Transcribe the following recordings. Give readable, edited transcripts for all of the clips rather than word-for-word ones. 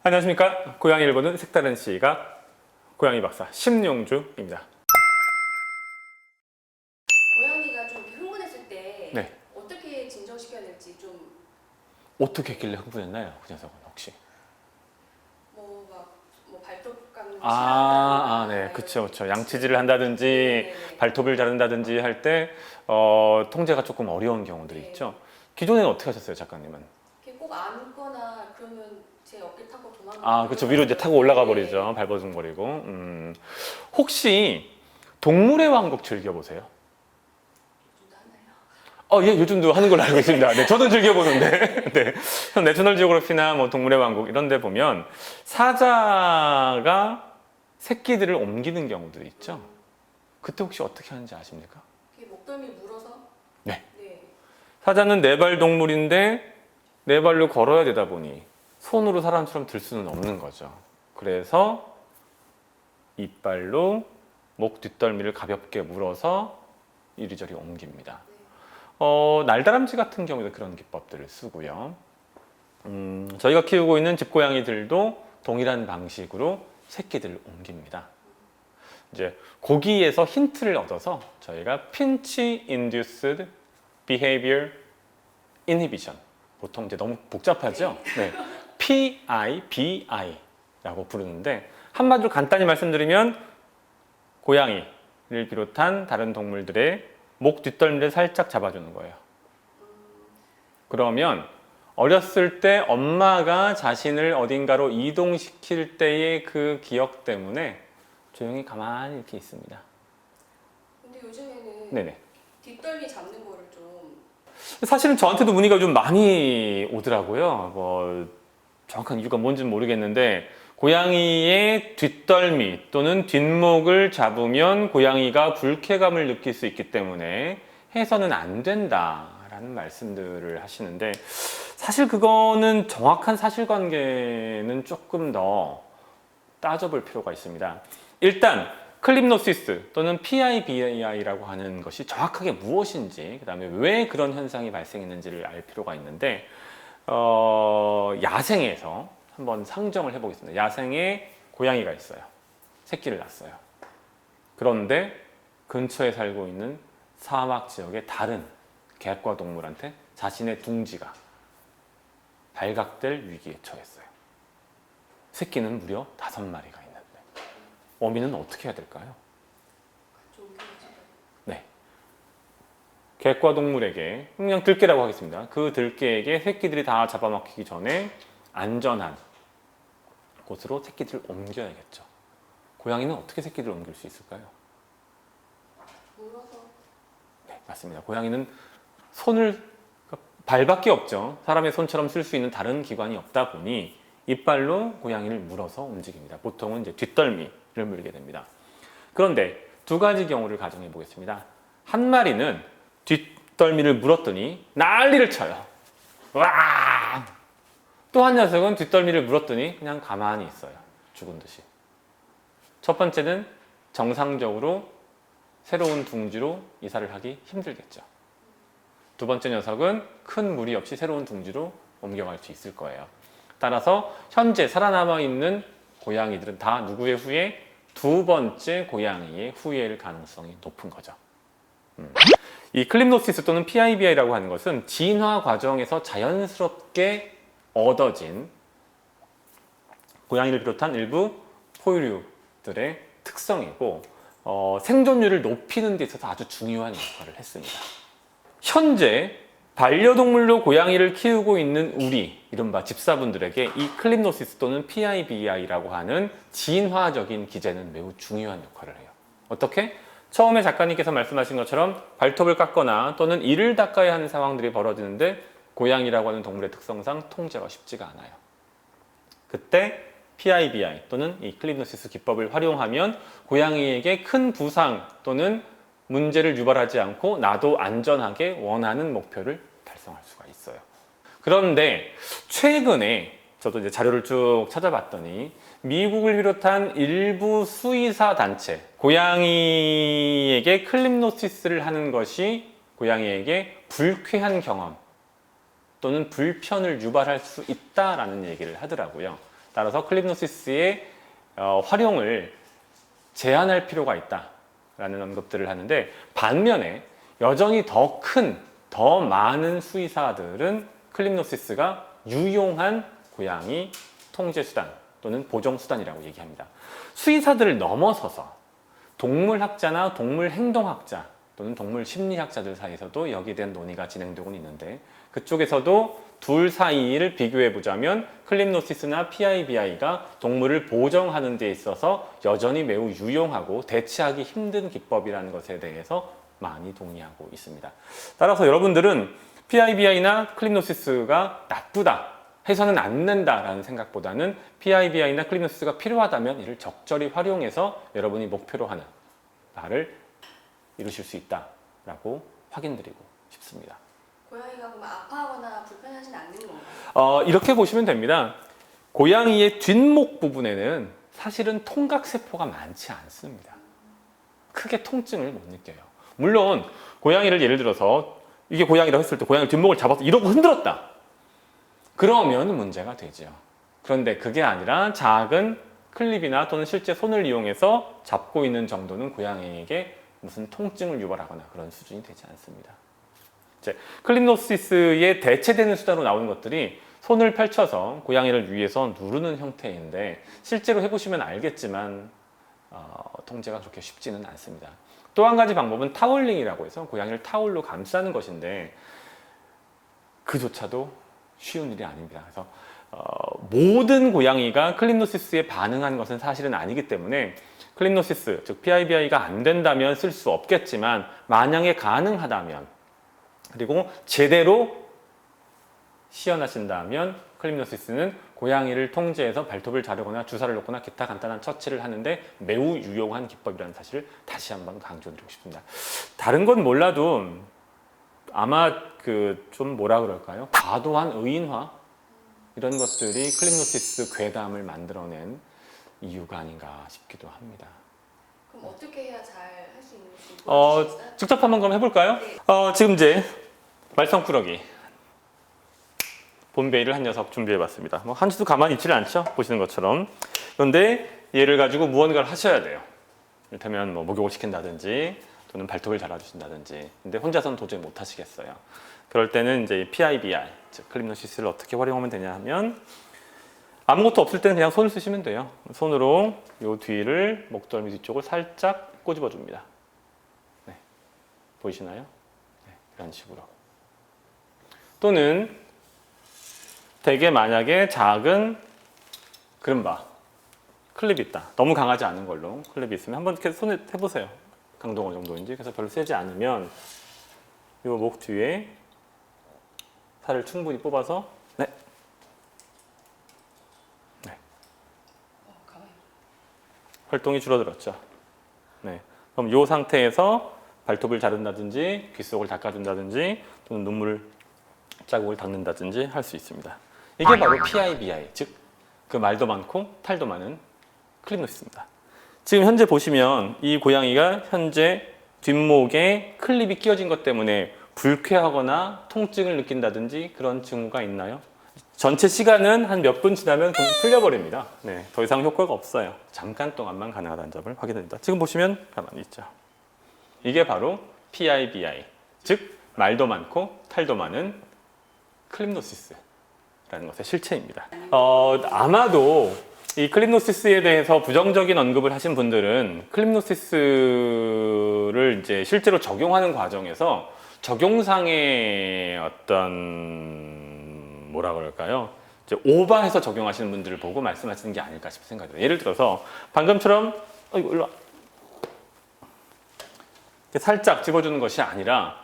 안녕하십니까. 고양이를 보는 색다른 시각 고양이 박사 심용주입니다. 고양이가 좀 이렇게 흥분했을 때 네. 어떻게 진정시켜야 될지 좀 어떻게 했길래 흥분했나요? 그 녀석은 혹시? 뭐 발톱 깎는 네. 그쵸. 양치질을 한다든지 네네네. 발톱을 자른다든지 할 때 통제가 조금 어려운 경우들이 네. 있죠. 기존에는 어떻게 하셨어요, 작가님은? 이렇게 꼭 안거나 그러면 제 어깨 타고 도망가고 그쵸. 위로 이제 타고 올라가 네. 버리죠. 발버둥 버리고. 혹시 동물의 왕국 즐겨보세요? 요즘도 하나요? 예, 요즘도 하는 걸로 알고 있습니다. 네, 저는 즐겨보는데. 네. 내셔널 지오그래피나 뭐 동물의 왕국 이런 데 보면 사자가 새끼들을 옮기는 경우들이 있죠. 그때 혹시 어떻게 하는지 아십니까? 이렇게 목덜미 물어서 네. 네. 사자는 네 발 동물인데 네 발로 걸어야 되다 보니 손으로 사람처럼 들 수는 없는 거죠. 그래서 이빨로 목 뒷덜미를 가볍게 물어서 이리저리 옮깁니다. 날다람쥐 같은 경우도 그런 기법들을 쓰고요. 저희가 키우고 있는 집고양이들도 동일한 방식으로 새끼들을 옮깁니다. 이제 거기에서 힌트를 얻어서 저희가 Pinch Induced Behavior Inhibition, 보통 이제 너무 복잡하죠? 네. PIBI라고 부르는데 한마디로 간단히 말씀드리면 고양이를 비롯한 다른 동물들의 목 뒷덜미를 살짝 잡아주는 거예요. 그러면 어렸을 때 엄마가 자신을 어딘가로 이동시킬 때의 그 기억 때문에 조용히 가만히 이렇게 있습니다. 근데 요즘에는 네네. 뒷덜미 잡는 거를 좀 사실은 저한테도 문의가 좀 많이 오더라고요. 뭐 정확한 이유가 뭔지는 모르겠는데 고양이의 뒷덜미 또는 뒷목을 잡으면 고양이가 불쾌감을 느낄 수 있기 때문에 해서는 안 된다라는 말씀들을 하시는데 사실 그거는 정확한 사실관계는 조금 더 따져볼 필요가 있습니다. 일단 클립노시스 또는 PIBI라고 하는 것이 정확하게 무엇인지, 그 다음에 왜 그런 현상이 발생했는지를 알 필요가 있는데 야생에서 한번 상정을 해보겠습니다. 야생에 고양이가 있어요. 새끼를 낳았어요. 그런데 근처에 살고 있는 사막 지역의 다른 객과 동물한테 자신의 둥지가 발각될 위기에 처했어요. 새끼는 무려 5마리가 있는데 어미는 어떻게 해야 될까요? 좀 그러지. 네. 객과 동물에게, 그냥 들개라고 하겠습니다. 그 들개에게 새끼들이 다 잡아먹히기 전에 안전한 곳으로 새끼들을 옮겨야겠죠. 고양이는 어떻게 새끼들을 옮길 수 있을까요? 물어서 네, 맞습니다. 고양이는 발밖에 없죠. 사람의 손처럼 쓸 수 있는 다른 기관이 없다 보니 이빨로 고양이를 물어서 움직입니다. 보통은 이제 뒷덜미를 물게 됩니다. 그런데 두 가지 경우를 가정해 보겠습니다. 한 마리는 뒷덜미를 물었더니 난리를 쳐요. 와! 또 한 녀석은 뒷덜미를 물었더니 그냥 가만히 있어요. 죽은 듯이. 첫 번째는 정상적으로 새로운 둥지로 이사를 하기 힘들겠죠. 두 번째 녀석은 큰 무리 없이 새로운 둥지로 옮겨갈 수 있을 거예요. 따라서 현재 살아남아 있는 고양이들은 다 누구의 후예? 두 번째 고양이의 후예일 가능성이 높은 거죠. 이 클립노시스 또는 PIBI라고 하는 것은 진화 과정에서 자연스럽게 얻어진 고양이를 비롯한 일부 포유류들의 특성이고 생존율을 높이는 데 있어서 아주 중요한 역할을 했습니다. 현재 반려동물로 고양이를 키우고 있는 우리 이른바 집사분들에게 이 클립노시스 또는 PIBI라고 하는 진화적인 기제는 매우 중요한 역할을 해요. 어떻게? 처음에 작가님께서 말씀하신 것처럼 발톱을 깎거나 또는 이를 닦아야 하는 상황들이 벌어지는데 고양이라고 하는 동물의 특성상 통제가 쉽지가 않아요. 그때 PIBI 또는 이 클립노시스 기법을 활용하면 고양이에게 큰 부상 또는 문제를 유발하지 않고 나도 안전하게 원하는 목표를 달성할 수가 있어요. 그런데 최근에 저도 이제 자료를 쭉 찾아봤더니 미국을 비롯한 일부 수의사 단체, 고양이에게 클립노시스를 하는 것이 고양이에게 불쾌한 경험 또는 불편을 유발할 수 있다라는 얘기를 하더라고요. 따라서 클립노시스의 활용을 제한할 필요가 있다라는 언급들을 하는데, 반면에 여전히 더 많은 수의사들은 클립노시스가 유용한 고양이 통제 수단 또는 보정 수단이라고 얘기합니다. 수의사들을 넘어서서 동물학자나 동물행동학자 또는 동물 심리학자들 사이에서도 여기에 대한 논의가 진행되고 있는데, 그쪽에서도 둘 사이를 비교해 보자면 클립노시스나 PIBI가 동물을 보정하는 데 있어서 여전히 매우 유용하고 대체하기 힘든 기법이라는 것에 대해서 많이 동의하고 있습니다. 따라서 여러분들은 PIBI나 클립노시스가 나쁘다, 해서는 안 된다라는 생각보다는 PIBI나 클립노시스가 필요하다면 이를 적절히 활용해서 여러분이 목표로 하는 바를 이루실 수 있다라고 확인드리고 싶습니다. 고양이가 그러면 아파하거나 불편하진 않는 건가요? 이렇게 보시면 됩니다. 고양이의 뒷목 부분에는 사실은 통각세포가 많지 않습니다. 크게 통증을 못 느껴요. 물론 고양이를 예를 들어서 이게 고양이라고 했을 때 고양이 뒷목을 잡아서 이러고 흔들었다, 그러면 문제가 되죠. 그런데 그게 아니라 작은 클립이나 또는 실제 손을 이용해서 잡고 있는 정도는 고양이에게 무슨 통증을 유발하거나 그런 수준이 되지 않습니다. 이제 클립노시스에 대체되는 수단으로 나오는 것들이 손을 펼쳐서 고양이를 위해서 누르는 형태인데, 실제로 해보시면 알겠지만 통제가 그렇게 쉽지는 않습니다. 또 한 가지 방법은 타올링이라고 해서 고양이를 타올로 감싸는 것인데, 그조차도 쉬운 일이 아닙니다. 그래서 모든 고양이가 클립노시스에 반응하는 것은 사실은 아니기 때문에 클립노시스, 즉 PIBI가 안 된다면 쓸 수 없겠지만, 만약에 가능하다면 그리고 제대로 시연하신다면 클립노시스는 고양이를 통제해서 발톱을 자르거나 주사를 놓거나 기타 간단한 처치를 하는데 매우 유용한 기법이라는 사실을 다시 한번 강조드리고 싶습니다. 다른 건 몰라도 아마 좀 뭐라 그럴까요? 과도한 의인화, 이런 것들이 클립노시스 괴담을 만들어낸 이유가 아닌가 싶기도 합니다. 그럼 어떻게 해야 잘 할 수 있는지 보여주실 수 있어요? 직접 한번 그럼 해볼까요? 네. 지금 이제 말썽꾸러기 본베이를 한 녀석 준비해봤습니다. 뭐 한치도 가만히 있지를 않죠? 보시는 것처럼. 그런데 얘를 가지고 무언가를 하셔야 돼요. 이를테면 뭐 목욕을 시킨다든지 또는 발톱을 잘라주신다든지. 근데 혼자서는 도저히 못 하시겠어요. 그럴 때는 이제 PIBI, 즉 클립노시스를 어떻게 활용하면 되냐 하면, 아무것도 없을 때는 그냥 손을 쓰시면 돼요. 손으로 요 뒤를, 목덜미 뒤쪽을 살짝 꼬집어 줍니다. 네. 보이시나요? 네, 이런 식으로. 또는 되게 만약에 작은 그른바 클립이 있다, 너무 강하지 않은 걸로 클립이 있으면 한번 이렇게 손에 해보세요. 강도가 어느 정도인지. 그래서 별로 세지 않으면 요 목 뒤에 살을 충분히 뽑아서, 네. 가만히. 활동이 줄어들었죠. 네. 그럼 이 상태에서 발톱을 자른다든지 귓속을 닦아준다든지 또는 눈물 자국을 닦는다든지 할 수 있습니다. 이게 바로 PIBI, 즉 그 말도 많고 탈도 많은 클립노시스입니다. 지금 현재 보시면 이 고양이가 현재 뒷목에 클립이 끼어진 것 때문에 불쾌하거나 통증을 느낀다든지 그런 징후가 있나요? 전체 시간은 한 몇 분 지나면 풀려버립니다. 네, 더 이상 효과가 없어요. 잠깐 동안만 가능하다는 점을 확인합니다. 지금 보시면 가만히 있죠. 이게 바로 PIBI, 즉 말도 많고 탈도 많은 클립노시스라는 것의 실체입니다. 아마도 이 클립노시스에 대해서 부정적인 언급을 하신 분들은 클립노시스를 이제 실제로 적용하는 과정에서 적용상의 어떤 뭐라 그럴까요? 이제 오버해서 적용하시는 분들을 보고 말씀하시는 게 아닐까 싶은 생각이 들어요. 예를 들어서 방금처럼 일로 와. 이렇게 살짝 집어주는 것이 아니라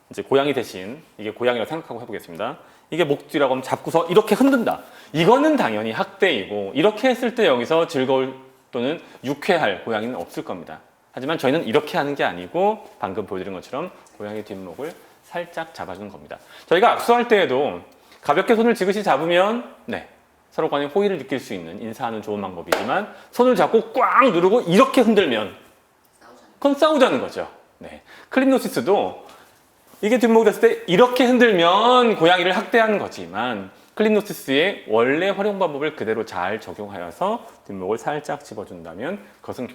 이제 고양이 대신 이게 고양이라고 생각하고 해보겠습니다. 이게 목 뒤라고 하면 잡고서 이렇게 흔든다. 이거는 당연히 학대이고, 이렇게 했을 때 여기서 즐거울 또는 유쾌할 고양이는 없을 겁니다. 하지만 저희는 이렇게 하는 게 아니고 방금 보여드린 것처럼 고양이 뒷목을 살짝 잡아주는 겁니다. 저희가 악수할 때에도 가볍게 손을 지그시 잡으면 서로 간에 호의를 느낄 수 있는, 인사하는 좋은 방법이지만, 손을 잡고 꽉 누르고 이렇게 흔들면 그건 싸우자는 거죠. 네. 클립노시스도 이게 뒷목이 됐을 때 이렇게 흔들면 고양이를 학대하는 거지만, 클립노시스의 원래 활용 방법을 그대로 잘 적용하여서 뒷목을 살짝 집어준다면 그것은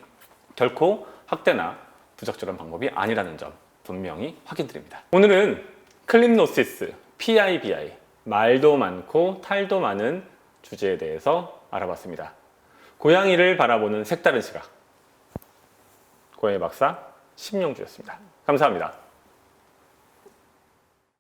결코 학대나 부적절한 방법이 아니라는 점 분명히 확인드립니다. 오늘은 클립노시스, PIBI, 말도 많고 탈도 많은 주제에 대해서 알아봤습니다. 고양이를 바라보는 색다른 시각, 고양이 박사 심영주였습니다. 감사합니다.